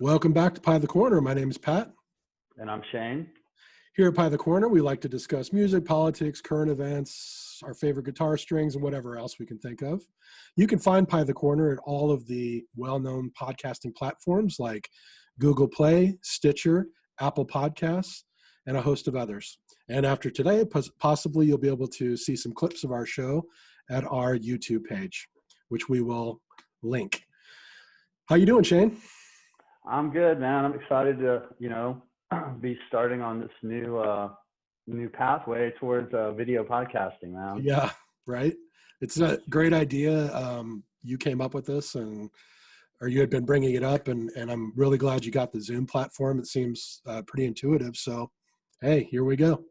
Welcome back to Pie the Corner. My name is Pat. And I'm Shane. Here at Pie the Corner, we like to discuss music, politics, current events, our favorite guitar strings, and whatever else we can think of. You can find Pie the Corner at all of the well-known podcasting platforms like Google Play, Stitcher, Apple Podcasts, and a host of others. And after today, possibly you'll be able to see some clips of our show at our YouTube page, which we will link. How you doing, Shane? I'm good, man. I'm excited to, be starting on this new pathway towards video podcasting, man. Yeah, right. It's a great idea. You came up with this, or you had been bringing it up, and I'm really glad you got the Zoom platform. It seems pretty intuitive. So, hey, here we go.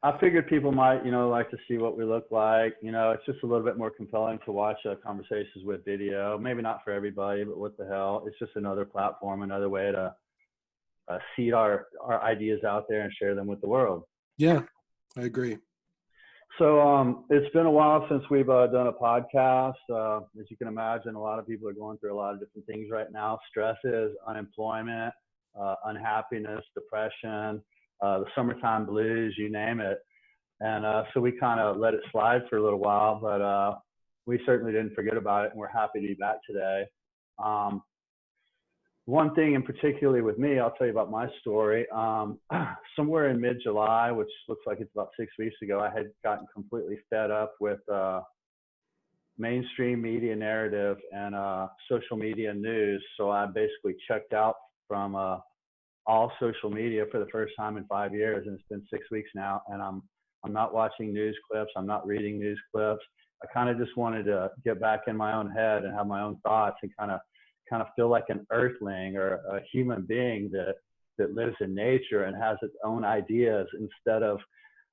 I figured people might, like to see what we look like. It's just a little bit more compelling to watch conversations with video. Maybe not for everybody, but what the hell? It's just another platform, another way to seed our ideas out there and share them with the world. Yeah, I agree. So it's been a while since we've done a podcast. As you can imagine, a lot of people are going through a lot of different things right now. Stresses, unemployment, unhappiness, depression, the summertime blues, you name it. And so we kind of let it slide for a little while, but we certainly didn't forget about it, and we're happy to be back today. One thing in particularly with me, I'll tell you about my story. Somewhere in mid-July, which looks like it's about 6 weeks ago, I had gotten completely fed up with mainstream media narrative and social media news. So I basically checked out from all social media for the first time in 5 years, and it's been 6 weeks now, and I'm not watching news clips. I'm not reading news clips. I kind of just wanted to get back in my own head and have my own thoughts and kind of feel like an earthling or a human being that lives in nature and has its own ideas, instead of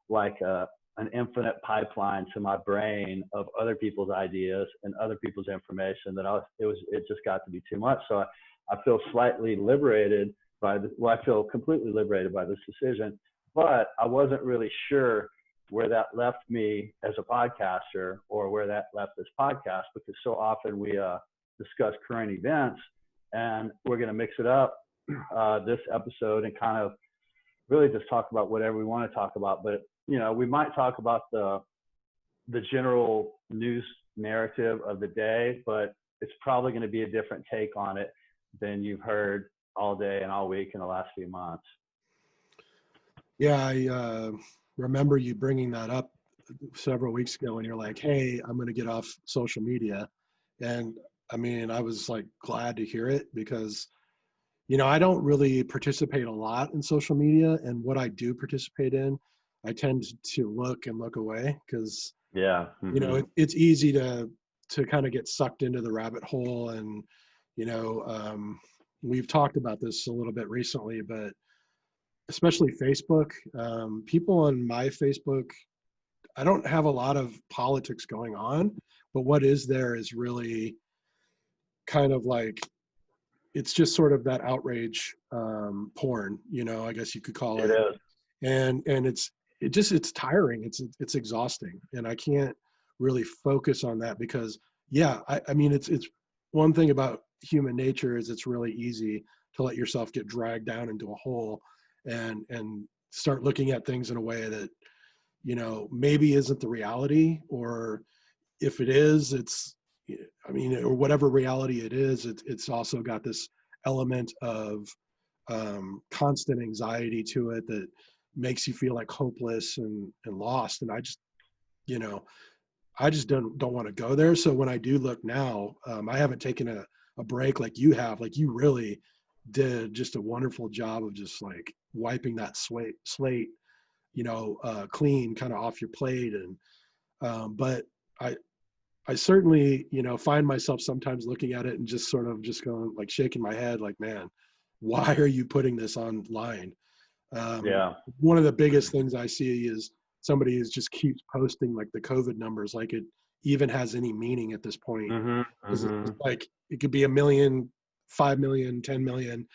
like an infinite pipeline to my brain of other people's ideas and other people's information. It just got to be too much. So I feel slightly liberated I feel completely liberated by this decision, but I wasn't really sure where that left me as a podcaster, or where that left this podcast, because so often we discuss current events, and we're going to mix it up this episode and kind of really just talk about whatever we want to talk about. But we might talk about the general news narrative of the day, but it's probably going to be a different take on it than you've heard all day and all week in the last few months. Yeah, I remember you bringing that up several weeks ago, and you're like, hey, I'm going to get off social media. And I mean, I was like glad to hear it, because, I don't really participate a lot in social media, and what I do participate in, I tend to look away, because, it's easy to kind of get sucked into the rabbit hole. And, we've talked about this a little bit recently, but especially Facebook, people on my Facebook, I don't have a lot of politics going on, but what is there is really kind of like, it's just sort of that outrage porn, I guess you could call it. It is. And it's tiring. It's exhausting. And I can't really focus on that, because I mean, it's one thing about human nature is it's really easy to let yourself get dragged down into a hole and start looking at things in a way that, maybe isn't the reality, or if it is, or whatever reality it is, it's also got this element of constant anxiety to it that makes you feel like hopeless and lost. And I just don't want to go there. So when I do look now, I haven't taken a break like you have. Like, you really did just a wonderful job of just like wiping that slate, clean, kind of off your plate. And but I certainly, find myself sometimes looking at it and just sort of just going, like, shaking my head like, man, why are you putting this online? One of the biggest things I see is somebody who just keeps posting like the COVID numbers, like it even has any meaning at this point. It's like, it could be 1 million, 5 million, 10 million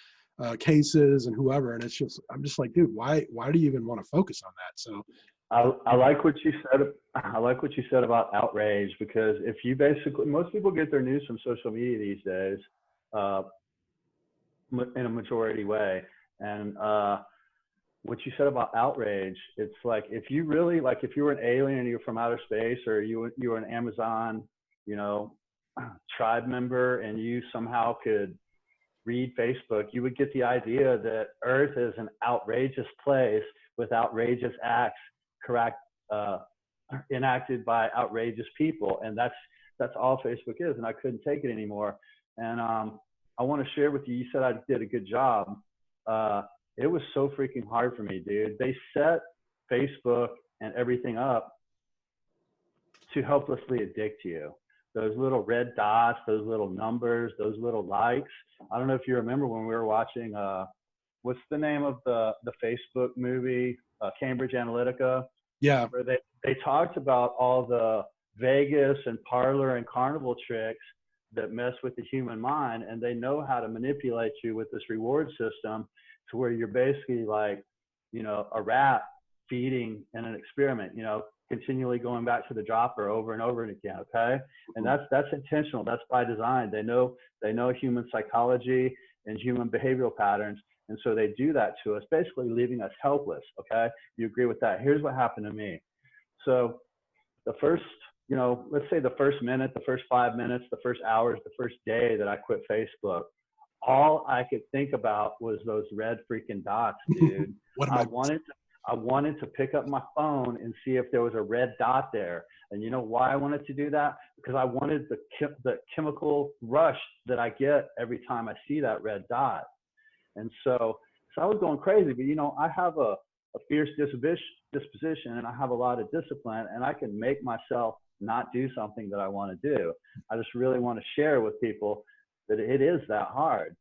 cases and whoever. And I'm just like, dude, why do you even want to focus on that? So I like what you said. I like what you said about outrage, because if you most people get their news from social media these days. in a majority way. And what you said about outrage, it's like, if you really, like, if you were an alien and you were from outer space, or you were an Amazon, you know, tribe member, and you somehow could read Facebook, you would get the idea that Earth is an outrageous place with outrageous acts, correct, enacted by outrageous people. And that's all Facebook is. And I couldn't take it anymore. And I want to share with you, you said I did a good job. It was so freaking hard for me, dude. They set Facebook and everything up to helplessly addict you. Those little red dots, those little numbers, those little likes. I don't know if you remember when we were watching, what's the name of the Facebook movie, Cambridge Analytica? Yeah. Where they talked about all the Vegas and parlor and carnival tricks that mess with the human mind, and they know how to manipulate you with this reward system to where you're basically like, you know, a rat feeding in an experiment, you know, continually going back to the dropper over and over again. Okay. And that's intentional. That's by design. They know human psychology and human behavioral patterns. And so they do that to us, basically leaving us helpless. Okay. You agree with that? Here's what happened to me. So the first, you know, let's say the first minute, the first 5 minutes, the first hours, the first day that I quit Facebook, all I could think about was those red freaking dots, dude. I wanted to pick up my phone and see if there was a red dot there. And you know why I wanted to do that? Because I wanted the chemical rush that I get every time I see that red dot. And so I was going crazy. But, you know, I have a fierce disposition, and I have a lot of discipline, and I can make myself not do something that I want to do. I just really want to share with people that it is that hard.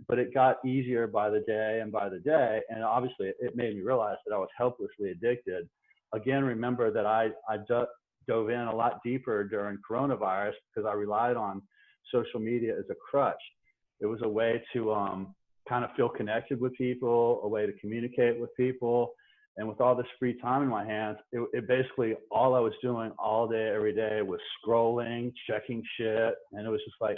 But it got easier by the day and by the day. And obviously it made me realize that I was helplessly addicted. Again, remember that I dove in a lot deeper during coronavirus because I relied on social media as a crutch. It was a way to kind of feel connected with people, a way to communicate with people. And with all this free time in my hands, it basically, all I was doing all day, every day was scrolling, checking shit. And it was just like,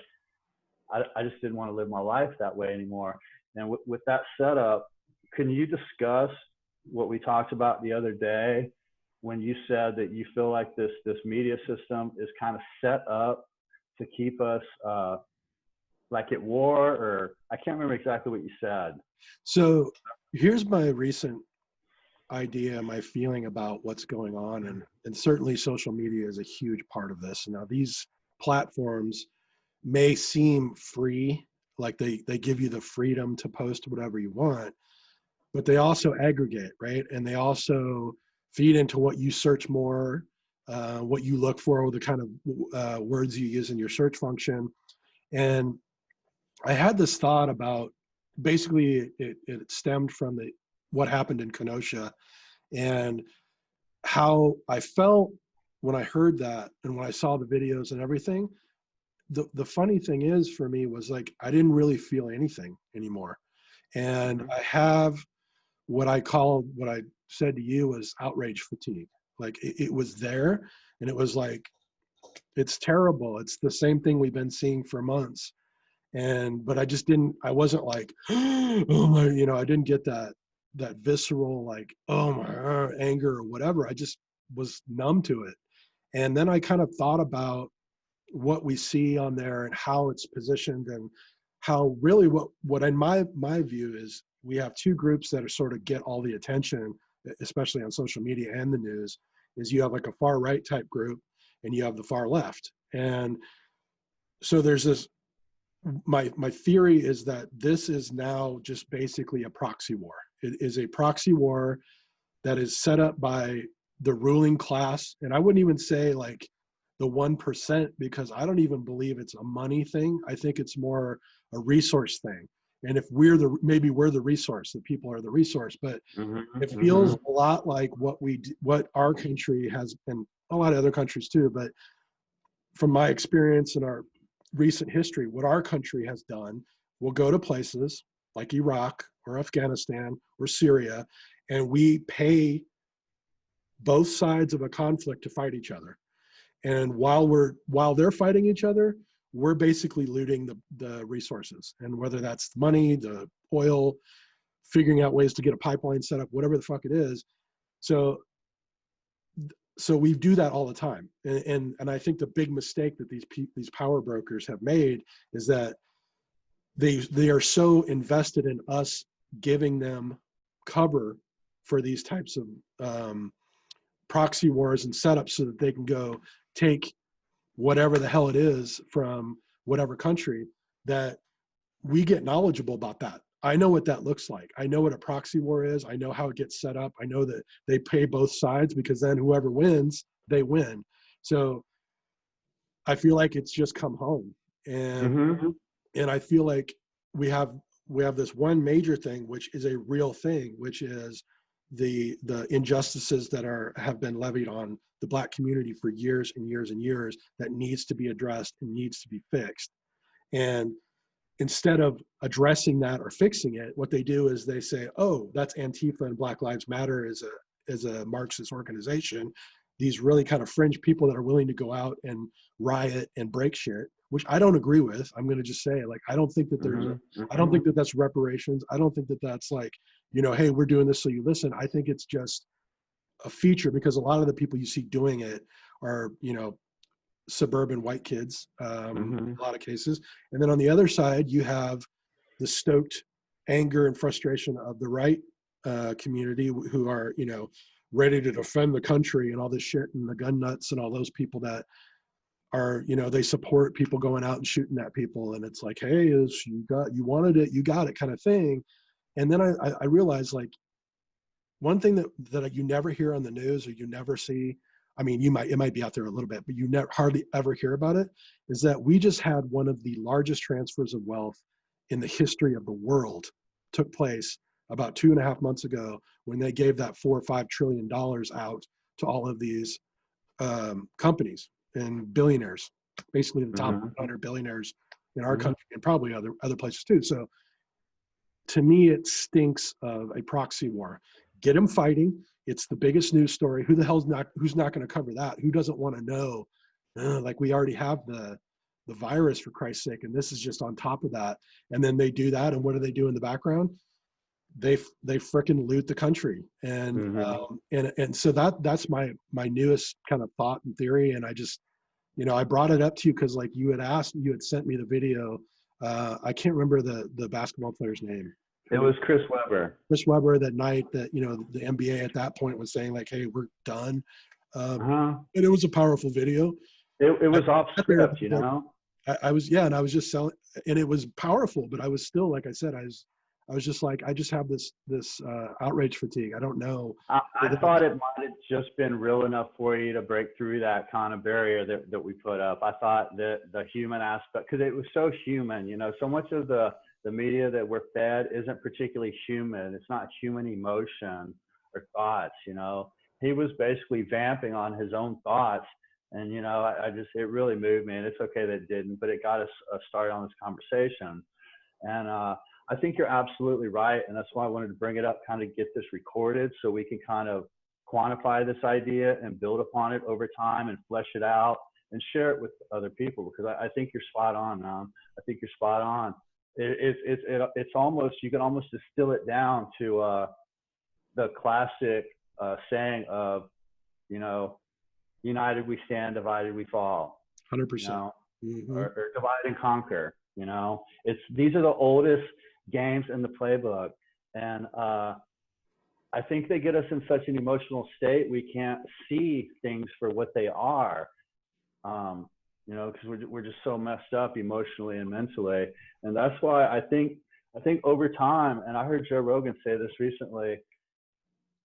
I just didn't want to live my life that way anymore. And with that setup, can you discuss what we talked about the other day when you said that you feel like this media system is kind of set up to keep us like at war, or I can't remember exactly what you said. So here's my recent idea, my feeling about what's going on. And certainly social media is a huge part of this. Now, these platforms may seem free, like they give you the freedom to post whatever you want, but they also aggregate, right? And they also feed into what you search more, what you look for, the kind of words you use in your search function. And I had this thought about, basically it stemmed from what happened in Kenosha, and how I felt when I heard that and when I saw the videos and everything. The funny thing is, for me, was like, I didn't really feel anything anymore. And I have what I said to you was outrage fatigue. Like it was there, and it was like, it's terrible. It's the same thing we've been seeing for months. But I wasn't like, oh my, you know, I didn't get that visceral, like, oh my, anger or whatever. I just was numb to it. And then I kind of thought about what we see on there and how it's positioned, and how really what in my view is, we have two groups that are sort of get all the attention, especially on social media and the news. Is you have like a far right type group, and you have the far left. And so there's this, my theory is that this is now just basically a proxy war. It is a proxy war that is set up by the ruling class. And I wouldn't even say like the 1%, because I don't even believe it's a money thing. I think it's more a resource thing. And if maybe we're the resource, the people are the resource, but it feels a lot like what our country has, and a lot of other countries too, but from my experience in our recent history, what our country has done, we'll go to places like Iraq or Afghanistan or Syria, and we pay both sides of a conflict to fight each other. And while they're fighting each other, we're basically looting the resources, and whether that's money, the oil, figuring out ways to get a pipeline set up, whatever the fuck it is. So we do that all the time, and I think the big mistake that these power brokers have made is that they are so invested in us giving them cover for these types of proxy wars and setups so that they can go take whatever the hell it is from whatever country, that we get knowledgeable about that. I know what that looks like. I know what a proxy war is. I know how it gets set up. I know that they pay both sides, because then whoever wins, they win. So I feel like it's just come home. And I feel like we have this one major thing, which is a real thing, which is the injustices that have been levied on the Black community for years and years and years, that needs to be addressed and needs to be fixed. And instead of addressing that or fixing it, what they do is they say, oh, that's Antifa and Black Lives Matter as a Marxist organization. These really kind of fringe people that are willing to go out and riot and break shit, which I don't agree with. I'm going to just say, like, I don't think that I don't think that that's reparations. I don't think that that's like, hey, we're doing this so you listen. I think it's just a feature, because a lot of the people you see doing it are, suburban white kids, in a lot of cases. And then on the other side, you have the stoked anger and frustration of the right community, who are, ready to defend the country and all this shit, and the gun nuts and all those people that are, they support people going out and shooting at people. And it's like, hey, you wanted it, you got it kind of thing. And then I realized, like, one thing that you never hear on the news, or you never see, I mean, it might be out there a little bit, but you never hardly ever hear about it, is that we just had one of the largest transfers of wealth in the history of the world took place about 2.5 months ago, when they gave that $4 or $5 trillion out to all of these companies and billionaires, basically the top 100 billionaires in our country, and probably other places too. So to me, it stinks of a proxy war. Get them fighting. It's the biggest news story. Who's not going to cover that? Who doesn't want to know? Like, we already have the virus, for Christ's sake, and this is just on top of that. And then they do that, and what do they do in the background? They frickin' loot the country. And and so that's my newest kind of thought and theory. And I just, I brought it up to you because, like, you had sent me the video. I can't remember the basketball player's name. It was Chris Webber. Chris Webber, that night that, the NBA at that point was saying, like, hey, we're done. And it was a powerful video. It was off script, I was, and I was just selling, and it was powerful, but I was still, like I said, I was just like, I just have this outrage fatigue. I don't know. I thought it might have just been real enough for you to break through that kind of barrier that we put up. I thought that the human aspect, because it was so human, so much of the media that we're fed isn't particularly human. It's not human emotion or thoughts. He was basically vamping on his own thoughts. And, it really moved me, and it's okay that it didn't, but it got us started on this conversation. And I think you're absolutely right. And that's why I wanted to bring it up, kind of get this recorded so we can kind of quantify this idea and build upon it over time and flesh it out and share it with other people, because I think you're spot on, man. I think you're spot on. It's almost, you can almost distill it down to the classic saying of, united we stand, divided we fall. 100%. Or divide and conquer. These are the oldest games in the playbook, and I think they get us in such an emotional state we can't see things for what they are. Because we're just so messed up emotionally and mentally. And that's why I think over time, and I heard Joe Rogan say this recently,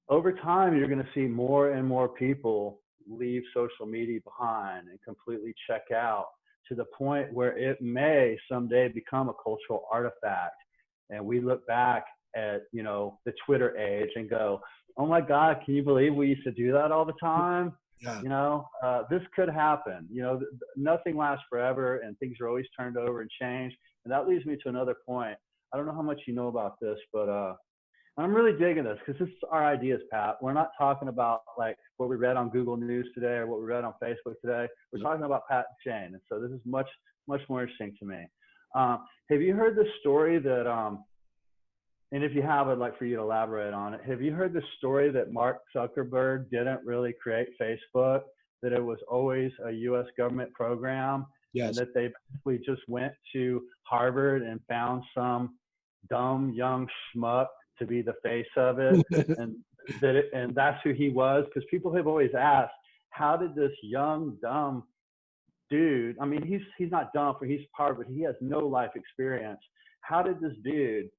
over time, you're going to see more and more people leave social media behind and completely check out, to the point where it may someday become a cultural artifact. And we look back at, the Twitter age and go, oh my God, can you believe we used to do that all the time? Yeah. This could happen. Nothing lasts forever, and things are always turned over and changed. And that leads me to another point. I don't know how much you know about this, but I'm really digging this, because this is our ideas, Pat. We're not talking about like what we read on Google News today or what we read on Facebook today. We're talking about Pat and Shane. And so this is much much more interesting to me. Have you heard the story that, and if you have, I'd like for you to elaborate on it. Have you heard the story that Mark Zuckerberg didn't really create Facebook, that it was always a US government program, and Yes. that they basically just went to Harvard and found some dumb young schmuck to be the face of it, and and that's who he was? Because people have always asked, how did this young dumb dude, I mean, he's not dumb, for he's Harvard, he has no life experience. How did this dude,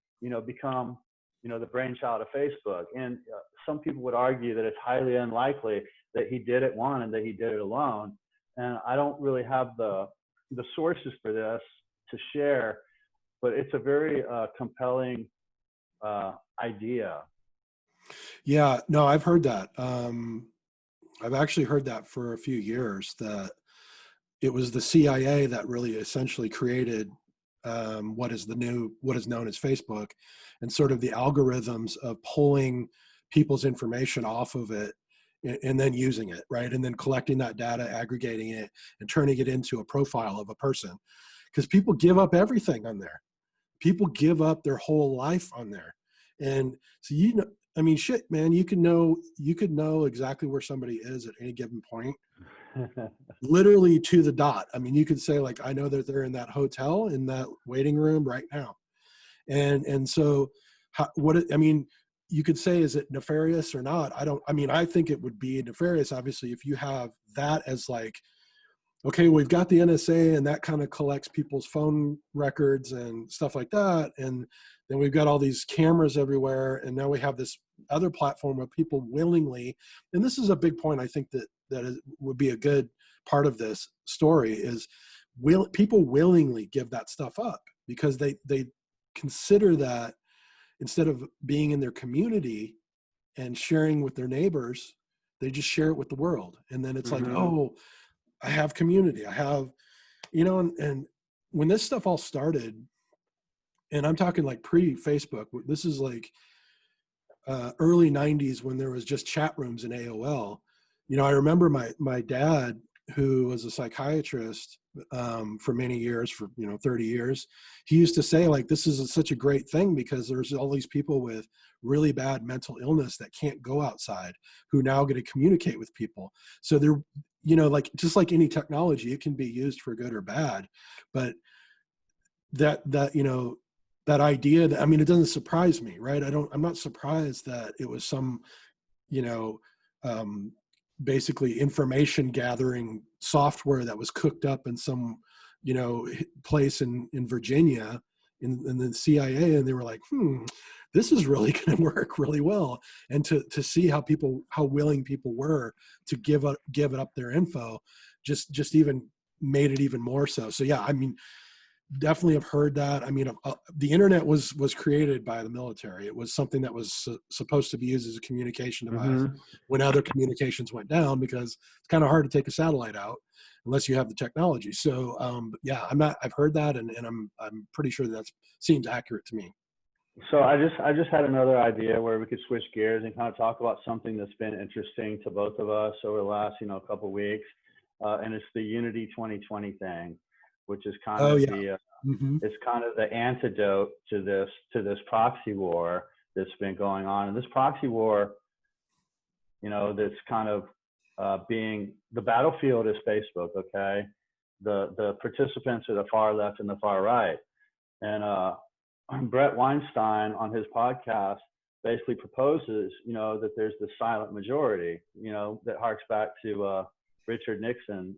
become, the brainchild of Facebook? And some people would argue that it's highly unlikely that he did it one and that he did it alone. And I don't really have the sources for this to share, but it's a very compelling idea. Yeah, no, I've heard that. I've actually heard that for a few years, that it was the CIA that really essentially created what is known as Facebook, and sort of the algorithms of pulling people's information off of it, and then using it, right? And then collecting that data, aggregating it, and turning it into a profile of a person. Because people give up everything on there. People give up their whole life on there. And so, I mean, shit, man, you could know exactly where somebody is at any given point, literally to the dot. I mean, you could say, like, I know that they're in that hotel, in that waiting room right now. And so I mean, you could say, is it nefarious or not? I think it would be nefarious, obviously, if you have that as like, okay, we've got the NSA and that kind of collects people's phone records and stuff like that. And then we've got all these cameras everywhere. And now we have this other platform where people willingly, and this is a big point, I think would be a good part of this story, is people willingly give that stuff up, because they consider that, instead of being in their community and sharing with their neighbors, they just share it with the world. And then it's like, oh, I have community. I have, and when this stuff all started, and I'm talking like pre-Facebook, this is like early 90s, when there was just chat rooms in AOL. I remember my dad, who was a psychiatrist for many years, for 30 years, he used to say, like, this is such a great thing, because there's all these people with really bad mental illness that can't go outside, who now get to communicate with people. So they're, like, just like any technology, it can be used for good or bad. But that that idea, that, I mean, it doesn't surprise me, right? I'm not surprised that it was some, you know, basically information gathering software that was cooked up in some, place in Virginia, in the CIA, and they were like, this is really going to work really well. And to see how willing people were to give it up their info, just even made it even more so. So yeah, I mean, definitely have heard that. I mean, the internet was created by the military. It was something that was supposed to be used as a communication device when other communications went down, because it's kind of hard to take a satellite out unless you have the technology. So yeah, I've heard that, and I'm pretty sure that seems accurate to me. So I just had another idea where we could switch gears and kind of talk about something that's been interesting to both of us over the last, couple of weeks. And it's the Unity 2020 thing, which is kind of it's kind of the antidote to this proxy war that's been going on. And this proxy war, that's kind of being, the battlefield is Facebook. Okay. The participants are the far left and the far right. And Brett Weinstein on his podcast basically proposes, that there's the silent majority, that harks back to Richard Nixon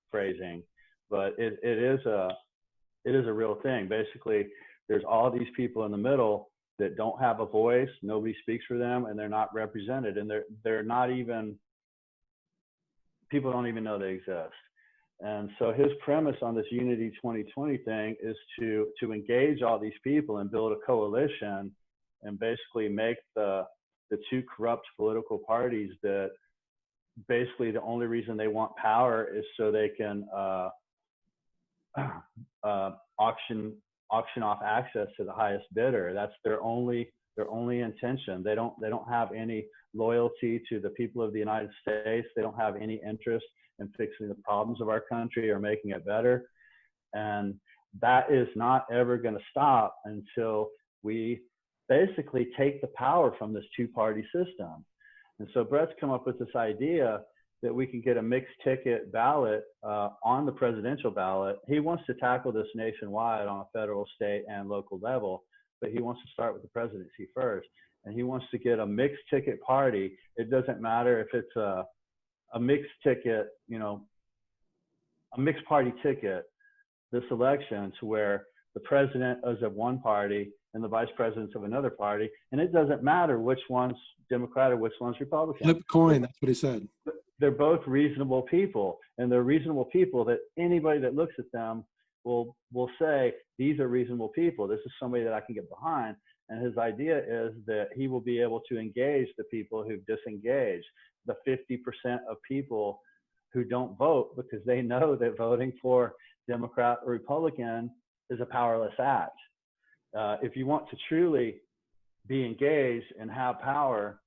phrasing, but it is a real thing. Basically, there's all these people in the middle that don't have a voice, nobody speaks for them, and they're not represented, and they're not even, people don't even know they exist. And so his premise on this Unity 2020 thing is to engage all these people and build a coalition, and basically make the two corrupt political parties that basically the only reason they want power is so they can auction off access to the highest bidder. That's their only intention. They don't have any loyalty to the people of the United States. They don't have any interest in fixing the problems of our country or making it better. And that is not ever going to stop until we basically take the power from this two-party system. And so Brett's come up with this idea that we can get a mixed ticket ballot on the presidential ballot. He wants to tackle this nationwide on a federal, state, and local level, but he wants to start with the presidency first. And he wants to get a mixed ticket party. It doesn't matter if it's a mixed ticket, you know, a mixed party ticket, this election, to where the president is of one party and the vice president's of another party. And it doesn't matter which one's Democrat or which one's Republican. Flip a coin, that's what he said. They're both reasonable people, and they're reasonable people that anybody that looks at them will say, these are reasonable people. This is somebody that I can get behind. And his idea is that he will be able to engage the people who've disengaged, the 50% of people who don't vote because they know that voting for Democrat or Republican is a powerless act. If you want to truly be engaged and have power,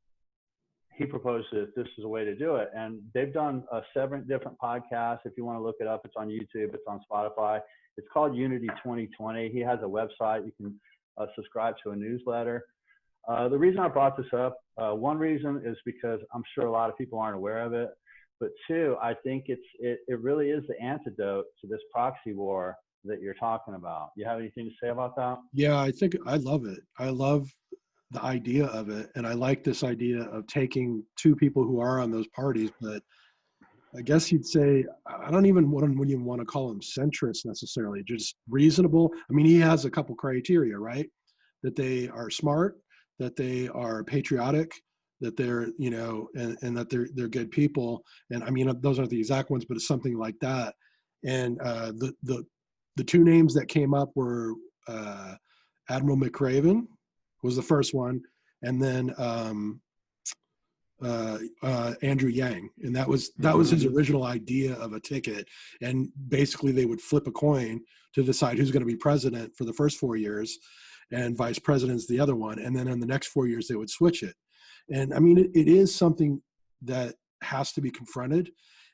he proposes this is a way to do it. And they've done 7 different podcasts. If you want to look it up, it's on YouTube, it's on Spotify. It's called Unity 2020. He has a website. You can subscribe to a newsletter. The reason I brought this up, one reason is because I'm sure a lot of people aren't aware of it. But 2, I think it really is the antidote to this proxy war that you're talking about. You have anything to say about that? Yeah, I think I love it. I love the idea of it. And I like this idea of taking 2 people who are on those parties, but I guess you'd say, I don't even want to call them centrist necessarily, just reasonable. I mean, he has a couple criteria, right? That they are smart, that they are patriotic, that they're, you know, and that they're good people. And I mean, those aren't the exact ones, but it's something like that. And the 2 names that came up were Admiral McRaven was the first one, and then Andrew Yang, and that was his original idea of a ticket. And basically, they would flip a coin to decide who's going to be president for the first 4 years, and vice president's the other one. And then in the next 4 years, they would switch it. And I mean, it is something that has to be confronted.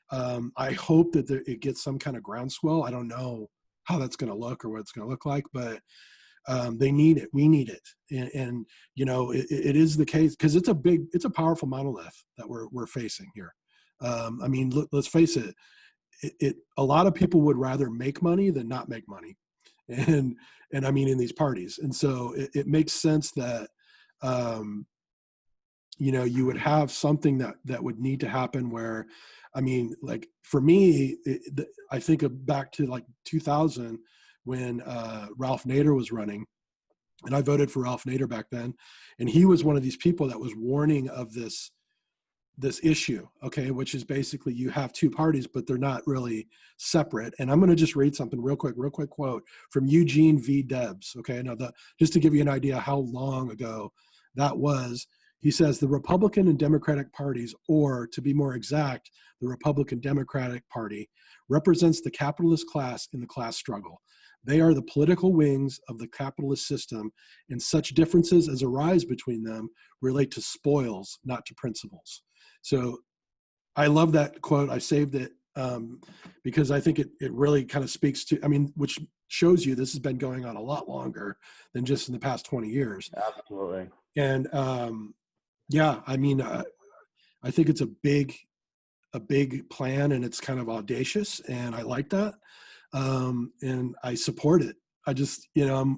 I hope that it gets some kind of groundswell. I don't know how that's going to look or what it's going to look like, but they need it. We need it. And you know, it is the case because it's a powerful monolith that we're facing here. I mean, let's face it, a lot of people would rather make money than not make money. And I mean, in these parties. And so it makes sense that, you know, you would have something that would need to happen where, I mean, like for me, I think of back to like 2000 when Ralph Nader was running, and I voted for Ralph Nader back then. And he was one of these people that was warning of this issue, okay, which is basically you have 2 parties, but they're not really separate. And I'm going to just read something real quick quote from Eugene V. Debs. Okay, now just to give you an idea how long ago that was. He says the Republican and Democratic parties, or to be more exact, the Republican Democratic Party, represents the capitalist class in the class struggle. They are the political wings of the capitalist system, and such differences as arise between them relate to spoils, not to principles. So I love that quote. I saved it because I think it really kind of speaks to, I mean, which shows you this has been going on a lot longer than just in the past 20 years. Absolutely. And yeah, I mean, I think it's a big plan, and it's kind of audacious, and I like that. And I support it. I just, you know,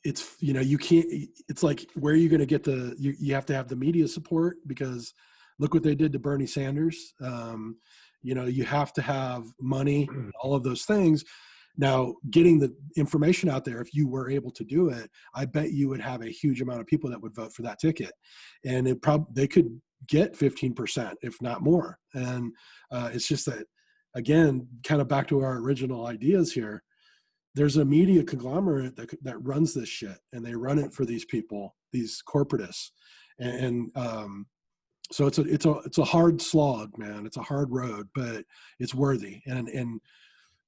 it's, you know, you can't, it's like, where are you going to get you have to have the media support, because look what they did to Bernie Sanders. You know, you have to have money, all of those things. Now, getting the information out there, if you were able to do it, I bet you would have a huge amount of people that would vote for that ticket. And they could get 15%, if not more. And it's just that, again, kind of back to our original ideas here, there's a media conglomerate that runs this shit, and they run it for these people, these corporatists. And so it's a hard slog, man. It's a hard road, but it's worthy. And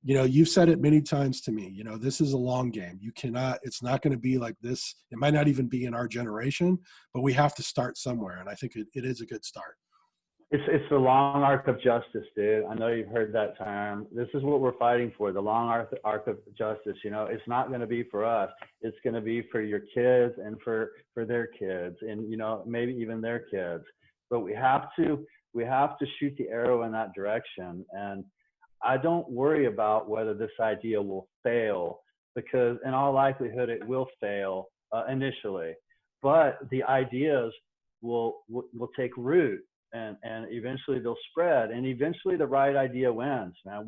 you know, you've said it many times to me, you know, this is a long game. It's not going to be like this. It might not even be in our generation, but we have to start somewhere. And I think it is a good start. It's the long arc of justice, dude. I know you've heard that term. This is what we're fighting for, the long arc of justice. You know, it's not going to be for us. It's going to be for your kids and for their kids and, you know, maybe even their kids. But we have to shoot the arrow in that direction. And I don't worry about whether this idea will fail, because in all likelihood it will fail initially. But the ideas will take root, and eventually they'll spread, and eventually the right idea wins. Man,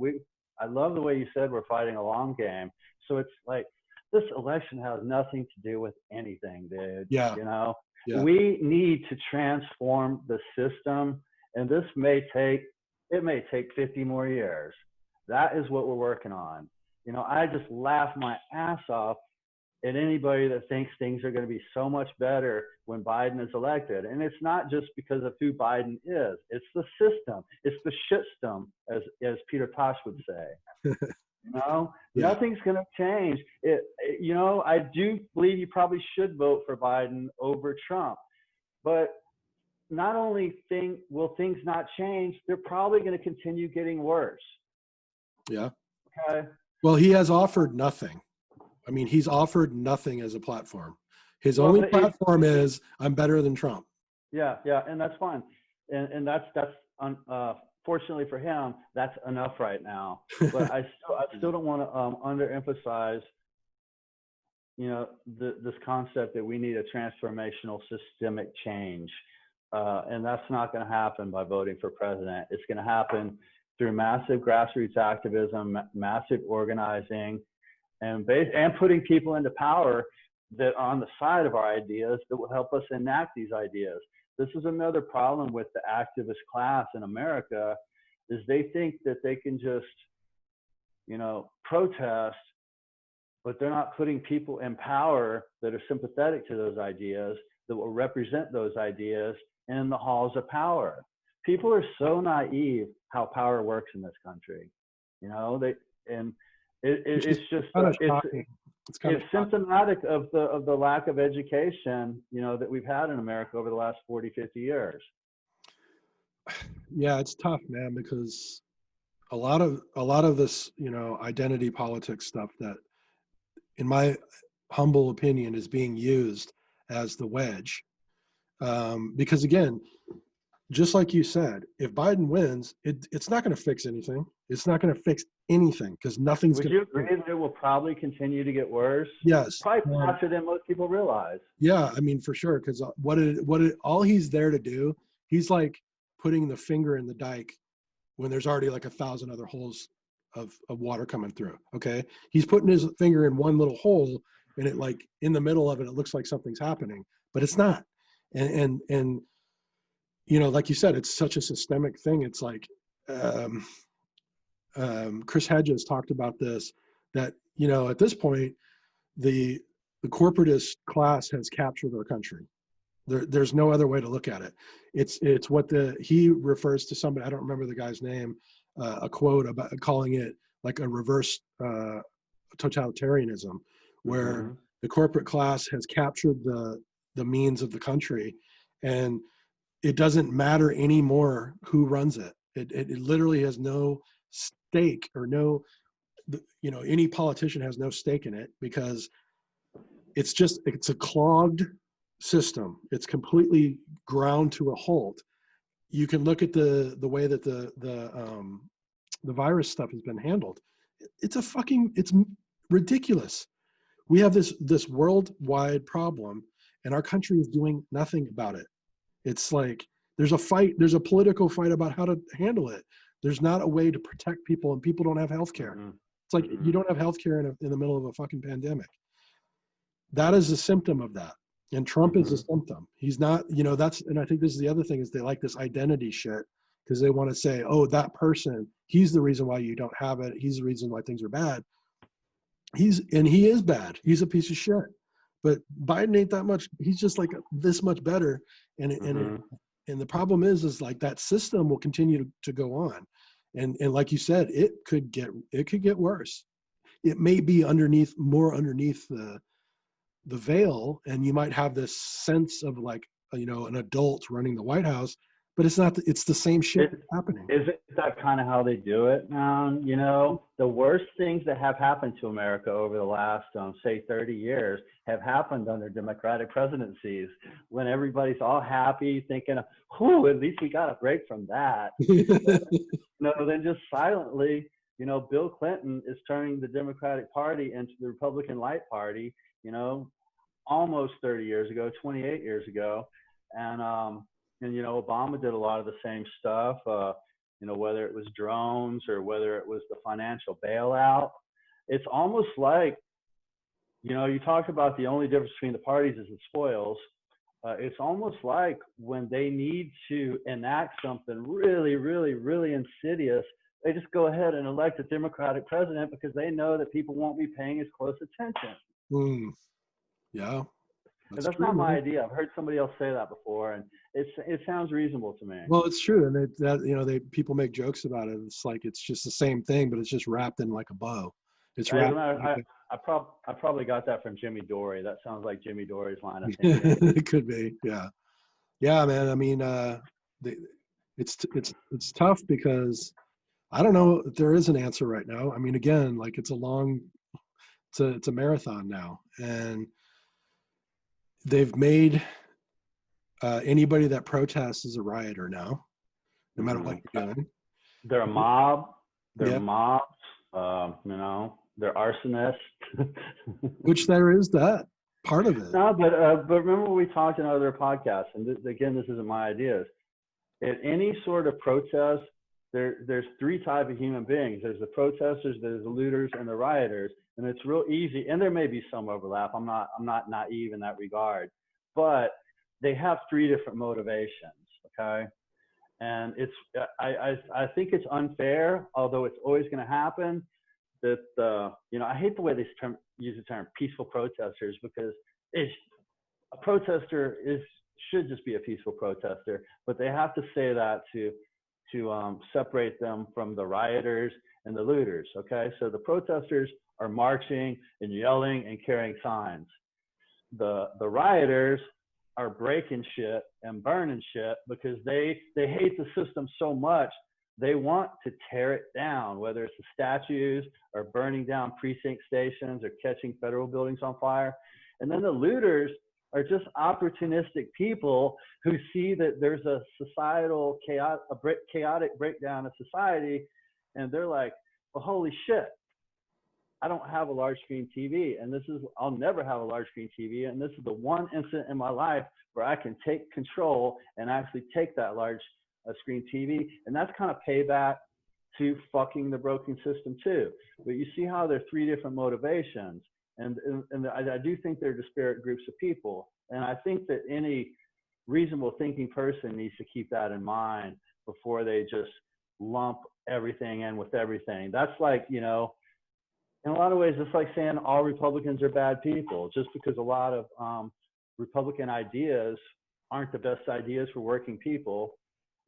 I love the way you said we're fighting a long game. So it's like this election has nothing to do with anything, dude. Yeah. You know, Yeah. we need to transform the system, and this may take 50 more years. That is what we're working on. You know, I just laugh my ass off at anybody that thinks things are going to be so much better when Biden is elected. And it's not just because of who Biden is. It's the system. It's the shitstorm, as Peter Tosh would say. You know, Yeah. Nothing's going to change. You know, I do believe you probably should vote for Biden over Trump. But not only will things not change, they're probably going to continue getting worse. Yeah. Okay. Well, he has offered nothing. I mean, he's offered nothing as a platform. His only platform is I'm better than Trump. Yeah, and that's fine, and that's fortunately for him, that's enough right now. But I still don't want to underemphasize, you know, this concept that we need a transformational systemic change, and that's not going to happen by voting for president. It's going to happen through massive grassroots activism, massive organizing, and putting people into power that are on the side of our ideas that will help us enact these ideas. This is another problem with the activist class in America, is they think that they can just, you know, protest, but they're not putting people in power that are sympathetic to those ideas, that will represent those ideas in the halls of power. People are so naive how power works in this country. You know, it's just it's symptomatic of the lack of education, you know, that we've had in America over the last 40, 50 years. Yeah, it's tough, man, because a lot of this, you know, identity politics stuff that, in my humble opinion, is being used as the wedge. Because again, just like you said, if Biden wins, it's not going to fix anything. It's not going to fix anything because nothing's going to. Would you agree that it will probably continue to get worse? Yes. Probably faster than most people realize. Yeah, I mean, for sure. Because all he's there to do, he's like putting the finger in the dike when there's already like 1,000 other holes of water coming through. Okay. He's putting his finger in one little hole, and it, like, in the middle of it, it looks like something's happening, but it's not. And you know, like you said, it's such a systemic thing. It's like, Chris Hedges talked about this, that, you know, at this point, the corporatist class has captured our country. There's no other way to look at it. It's what he refers to somebody, I don't remember the guy's name, a quote about calling it like a reverse totalitarianism, where the corporate class has captured the means of the country, and it doesn't matter anymore who runs it. It literally has no stake, or no, you know, any politician has no stake in it, because it's a clogged system. It's completely ground to a halt. You can look at the way that the virus stuff has been handled. It's ridiculous. We have this worldwide problem, and our country is doing nothing about it. It's like there's a political fight about how to handle it. There's not a way to protect people, and people don't have health care. It's like you don't have health care in the middle of a fucking pandemic. That is a symptom of that. And Trump is a symptom. He's not, you know, and I think this is the other thing, is they like this identity shit, because they want to say, oh, that person, he's the reason why you don't have it. He's the reason why things are bad. He is bad. He's a piece of shit. But Biden ain't that much. He's just like this much better. And the problem is like that system will continue to go on. And like you said, it could get worse. It may be underneath the veil, and you might have this sense of like, you know, an adult running the White House, but it's not. It's the same shit It, happening. isn't that kind of how they do it now? You know, the worst things that have happened to America over the last, say, 30 years have happened under Democratic presidencies when everybody's all happy, thinking, whew, at least we got a break from that. No, then just silently, you know, Bill Clinton is turning the Democratic Party into the Republican Light Party, you know, almost 30 years ago, 28 years ago. And you know, Obama did a lot of the same stuff, you know, whether it was drones or whether it was the financial bailout. It's almost like, you know, you talked about the only difference between the parties is the spoils. It's almost like when they need to enact something really, really, really insidious, they just go ahead and elect a Democratic president because they know that people won't be paying as close attention. Yeah, that's true, not my idea. I've heard somebody else say that before, and it sounds reasonable to me. Well, it's true, and that you know, people make jokes about it. It's like it's just the same thing, but it's just wrapped in like a bow. It's wrapped. I probably got that from Jimmy Dore. That sounds like Jimmy Dore's line of thinking. It could be, yeah, man. I mean, it's tough because I don't know if there is an answer right now. I mean, again, like it's a marathon now, and they've made anybody that protests is a rioter now, no matter what you're doing. They're a mob. They're mobs. You know, they're arsonists. Which there is that part of it. No, but remember we talked in other podcasts, and this isn't my ideas. At any sort of protest, there's three types of human beings. There's the protesters, there's the looters, and the rioters. And it's real easy, and there may be some overlap. I'm not naive in that regard, but they have three different motivations. Okay, and I think it's unfair, although it's always going to happen. That you know, I hate the way they use the term peaceful protesters, because a protester should just be a peaceful protester, but they have to say that to separate them from the rioters and the looters. Okay, so the protesters are marching and yelling and carrying signs. The rioters are breaking shit and burning shit because they hate the system so much they want to tear it down, whether it's the statues or burning down precinct stations or catching federal buildings on fire. And then the looters are just opportunistic people who see that there's a societal chaotic breakdown of society, and they're like, well, holy shit, I don't have a large screen TV, and I'll never have a large screen TV, and this is the one instant in my life where I can take control and actually take that large screen TV, and that's kind of payback to fucking the broken system too. But you see how there are three different motivations, and I do think they're disparate groups of people, and I think that any reasonable thinking person needs to keep that in mind before they just lump everything in with everything. That's like, you know, in a lot of ways, it's like saying all Republicans are bad people, just because a lot of Republican ideas aren't the best ideas for working people.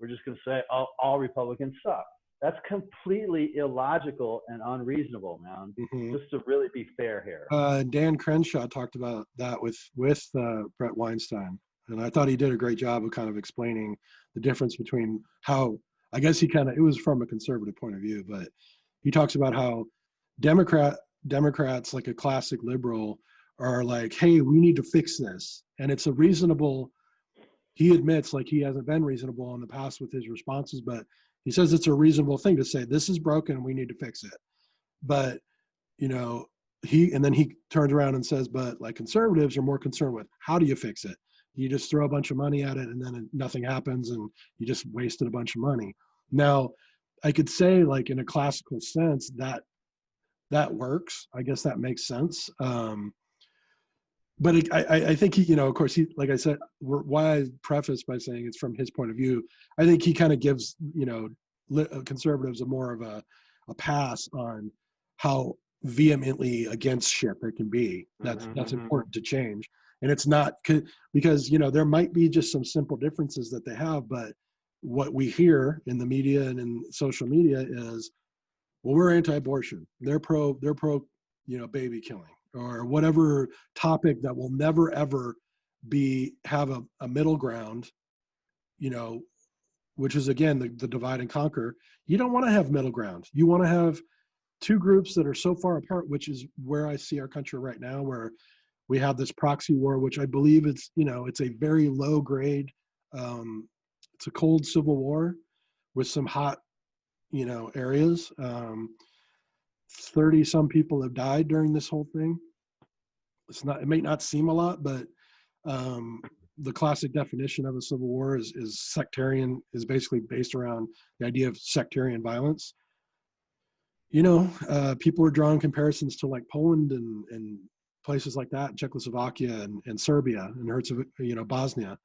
We're just going to say all Republicans suck. That's completely illogical and unreasonable, man. Just to really be fair here. Dan Crenshaw talked about that with Brett Weinstein, and I thought he did a great job of kind of explaining the difference between how, I guess it was from a conservative point of view, but he talks about how Democrats, like a classic liberal, are like, hey, we need to fix this. And it's a reasonable, he admits, like, he hasn't been reasonable in the past with his responses, but he says it's a reasonable thing to say, this is broken and we need to fix it. But, you know, and then he turns around and says, but like conservatives are more concerned with how do you fix it? You just throw a bunch of money at it and then nothing happens and you just wasted a bunch of money. Now, I could say, like, in a classical sense, that works. I guess that makes sense. But I think he, you know, of course, he, like I said, why I preface by saying it's from his point of view, I think he kind of gives, you know, conservatives a more of a pass on how vehemently against shit they can be. That's important to change. And it's not because, you know, there might be just some simple differences that they have, but what we hear in the media and in social media is, well, we're anti-abortion. They're pro, you know, baby killing, or whatever topic that will never ever have a middle ground, you know, which is again the divide and conquer. You don't want to have middle ground. You want to have two groups that are so far apart, which is where I see our country right now, where we have this proxy war, which I believe it's a very low grade, it's a cold civil war with some hot, areas. 30 some people have died during this whole thing. It may not seem a lot, but the classic definition of a civil war is sectarian, is basically based around the idea of sectarian violence. People are drawing comparisons to like Poland and places like that, Czechoslovakia and Serbia and Herzegovina, Bosnia.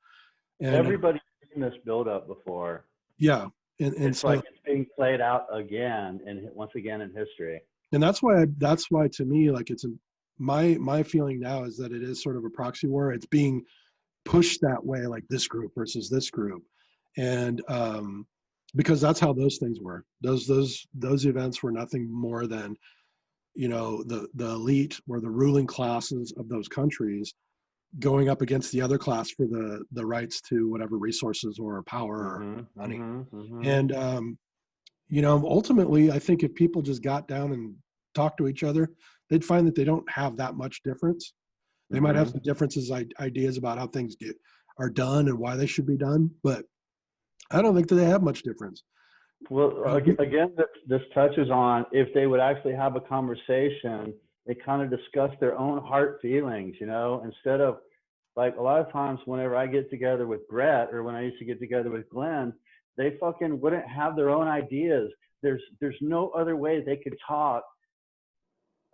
And everybody's seen this buildup before. Yeah. And it's so, like it's being played out again and once again in history. And that's why to me, like my feeling now is that it is sort of a proxy war. It's being pushed that way, like this group versus this group. And because that's how those things were. Those events were nothing more than, the elite or the ruling classes of those countries going up against the other class for the rights to whatever resources or power or money. And, ultimately, I think if people just got down and talked to each other, they'd find that they don't have that much difference. They might have some differences, ideas about how things are done and why they should be done, but I don't think that they have much difference. Well, again, this touches on if they would actually have a conversation, they kind of discuss their own heart feelings, instead of like a lot of times whenever I get together with Brett or when I used to get together with Glenn, they fucking wouldn't have their own ideas. There's no other way they could talk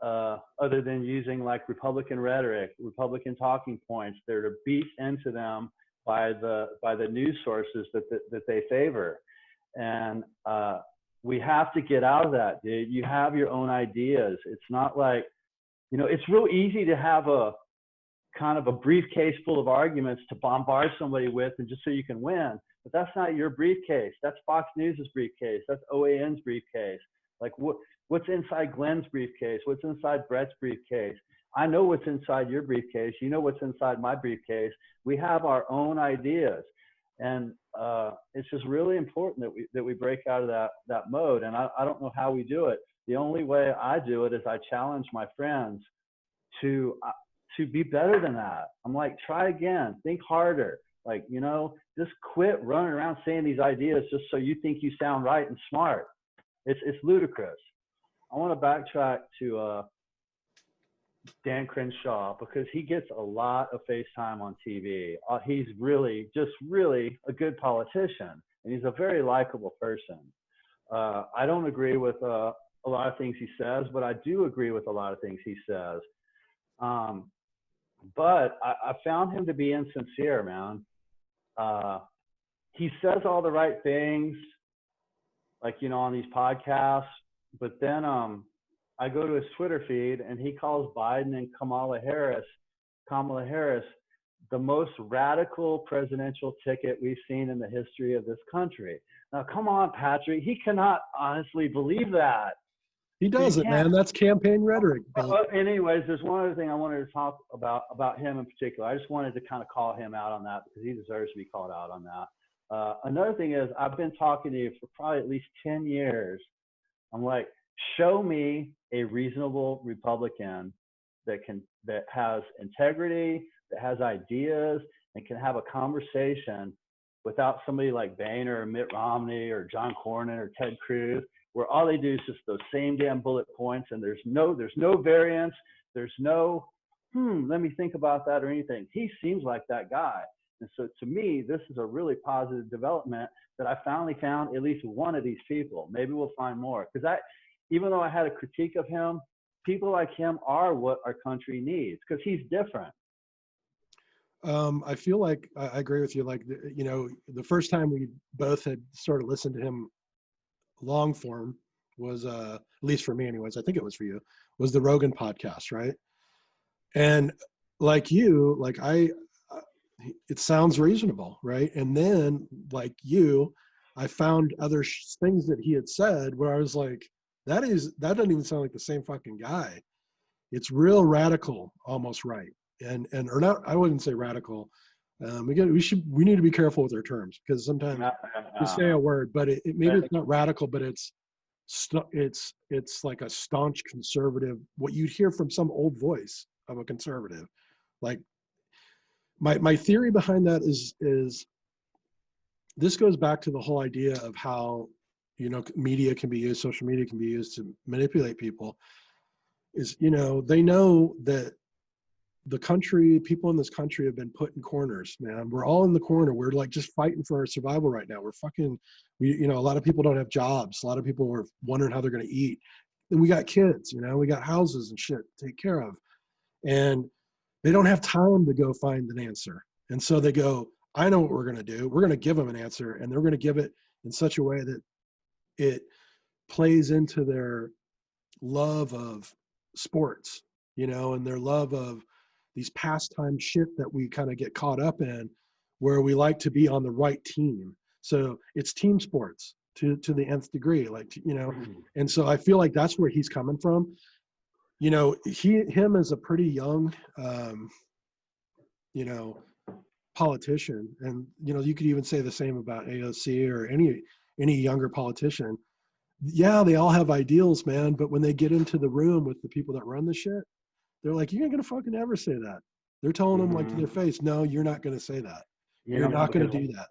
other than using like Republican rhetoric, Republican talking points. They're to beat into them by the news sources that they favor. And we have to get out of that, dude. You have your own ideas. It's not like, it's real easy to have a kind of a briefcase full of arguments to bombard somebody with and just so you can win. But that's not your briefcase. That's Fox News' briefcase. That's OAN's briefcase. Like what's inside Glenn's briefcase? What's inside Brett's briefcase? I know what's inside your briefcase. You know what's inside my briefcase. We have our own ideas. And it's just really important that we break out of that mode. And I don't know how we do it. The only way I do it is I challenge my friends to be better than that. I'm like, try again, think harder. Like, just quit running around saying these ideas just so you think you sound right and smart. It's ludicrous. I want to backtrack to Dan Crenshaw because he gets a lot of face time on TV. He's really a good politician, and he's a very likable person. I don't agree with a lot of things he says, but I do agree with a lot of things he says. But I found him to be insincere, man. He says all the right things, like, on these podcasts, but then I go to his Twitter feed and he calls Biden and Kamala Harris, the most radical presidential ticket we've seen in the history of this country. Now, come on, Patrick. He cannot honestly believe that. He doesn't, man. That's campaign rhetoric. Anyways, there's one other thing I wanted to talk about him in particular. I just wanted to kind of call him out on that because he deserves to be called out on that. Another thing is I've been talking to you for probably at least 10 years. I'm like, show me a reasonable Republican that has integrity, that has ideas, and can have a conversation without somebody like Boehner or Mitt Romney or John Cornyn or Ted Cruz, where all they do is just those same damn bullet points, and there's no variance, there's no let me think about that or anything. He seems like that guy. And so to me, this is a really positive development that I finally found at least one of these people. Maybe we'll find more. Because even though I had a critique of him, people like him are what our country needs because he's different. I feel like I agree with you. Like, the first time we both had sort of listened to him long form was, at least for me anyways, I think it was for you, was the Rogan podcast, right? And like you, like it sounds reasonable, right? And then like you, I found other things that he had said where I was like, that doesn't even sound like the same fucking guy. It's real radical, almost right. Or not, I wouldn't say radical. We need to be careful with our terms, because sometimes we say a word, but maybe it's not radical, but it's like a staunch conservative, what you'd hear from some old voice of a conservative. Like my theory behind that is this goes back to the whole idea of how, media can be used, social media can be used to manipulate people. Is, they know that people in this country have been put in corners, man. We're all in the corner. We're like just fighting for our survival right now. A lot of people don't have jobs. A lot of people are wondering how they're going to eat. And we got kids, we got houses and shit to take care of. And they don't have time to go find an answer. And so they go, I know what we're going to do. We're going to give them an answer, and they're going to give it in such a way that it plays into their love of sports, and their love of these pastime shit that we kind of get caught up in, where we like to be on the right team. So it's team sports to the nth degree, and so I feel like that's where he's coming from. Him as a pretty young, politician, and you could even say the same about AOC or any younger politician. Yeah, they all have ideals, man, but when they get into the room with the people that run the shit, they're like, you ain't gonna fucking ever say that. They're telling them like to their face, no, you're not gonna say that. You're not gonna do that.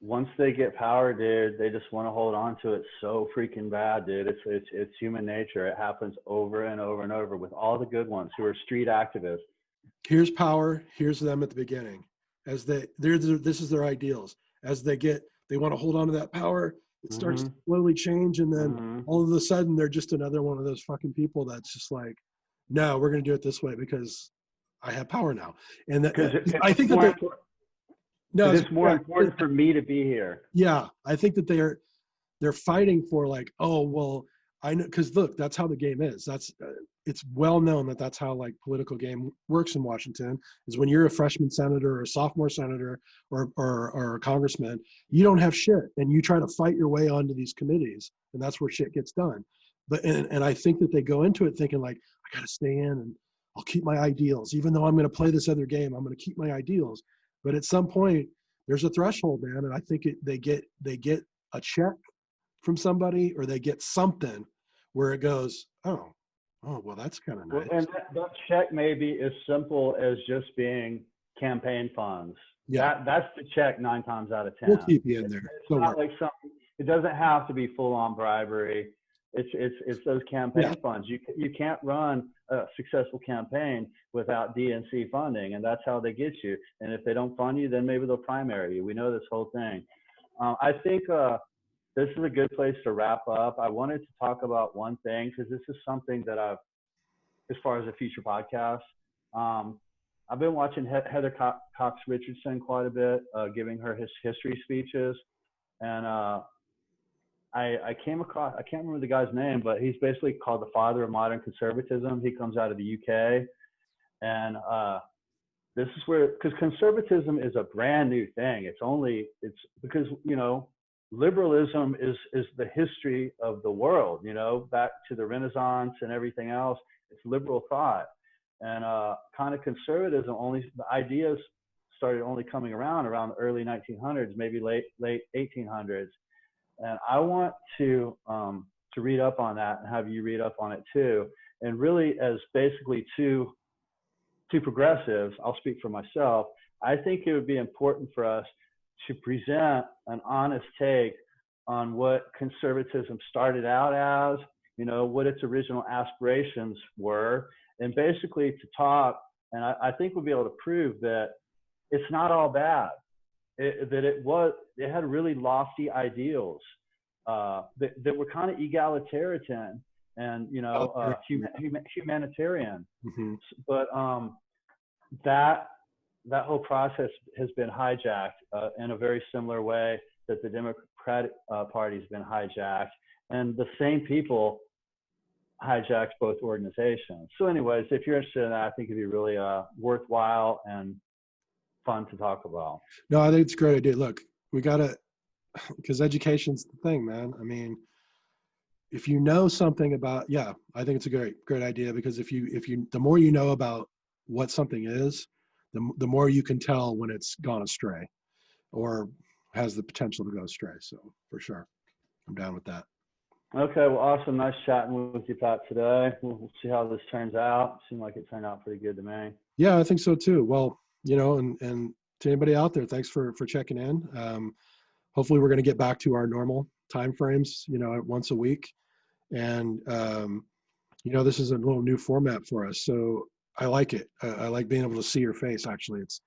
Once they get power, dude, they just want to hold on to it so freaking bad, dude. It's human nature. It happens over and over and over with all the good ones who are street activists. Here's power. Here's them at the beginning, as this is their ideals. As they want to hold on to that power. It starts to slowly change, and then all of a sudden they're just another one of those fucking people that's just like, no, we're going to do it this way because I have power now. And I think that it's more important for me to be here. Yeah, I think that they're fighting for like, oh well, I know, because look, that's how the game is. It's well known that that's how like political game works in Washington, is when you're a freshman senator or a sophomore senator or a congressman, you don't have shit, and you try to fight your way onto these committees, and that's where shit gets done. But and I think that they go into it thinking like, I got to stay in and I'll keep my ideals, even though I'm going to play this other game, I'm going to keep my ideals. But at some point there's a threshold, man, and I think they get a check from somebody, or they get something where it goes, oh, well, that's kind of nice. And that check may be as simple as just being campaign funds. Yeah, that's the check 9 times out of 10. We'll keep you in there. It's not like something. It doesn't have to be full-on bribery. It's those campaign funds. You can't run a successful campaign without DNC funding, and that's how they get you. And if they don't fund you, then maybe they'll primary you. We know this whole thing. I think this is a good place to wrap up. I wanted to talk about one thing, because this is something that as far as a future podcast, I've been watching Heather Cox Richardson quite a bit, giving her his history speeches. And I came across, I can't remember the guy's name, but he's basically called the father of modern conservatism. He comes out of the UK. And this is where, because conservatism is a brand new thing. It's because, liberalism is the history of the world, back to the Renaissance and everything else. It's liberal thought. And kind of conservatism, the ideas started only coming around the early 1900s, maybe late 1800s. And I want to read up on that and have you read up on it too. And really, as basically two progressives, I'll speak for myself, I think it would be important for us to present an honest take on what conservatism started out as, what its original aspirations were, and basically to talk, and I think we'll be able to prove that it's not all bad, it had really lofty ideals that were kind of egalitarian and, humanitarian. Mm-hmm. But that whole process has been hijacked in a very similar way that the Democratic Party has been hijacked, and the same people hijacked both organizations. So anyways, if you're interested in that, I think it'd be really worthwhile and fun to talk about. No, I think it's a great idea. Look, we gotta, because education's the thing, man. I mean, if you know something about, I think it's a great idea, because if you the more you know about what something is, the more you can tell when it's gone astray or has the potential to go astray. So for sure, I'm down with that. Okay, well, awesome. Nice chatting with you, Pat, today. We'll see how this turns out. Seemed like it turned out pretty good to me. Yeah, I think so too. Well, and to anybody out there, thanks for checking in. Hopefully we're going to get back to our normal time frames, once a week. And, this is a little new format for us. So I like it. I like being able to see your face. Actually, it's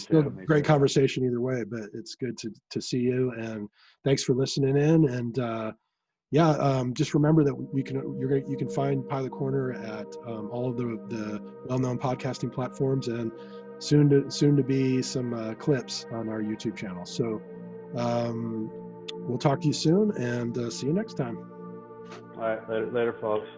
still great conversation either way, but it's good to see you. And thanks for listening in. And, just remember that you can find Pie the Corner at all of the well-known podcasting platforms, and soon to be some clips on our YouTube channel. So we'll talk to you soon, and see you next time. All right, later, folks.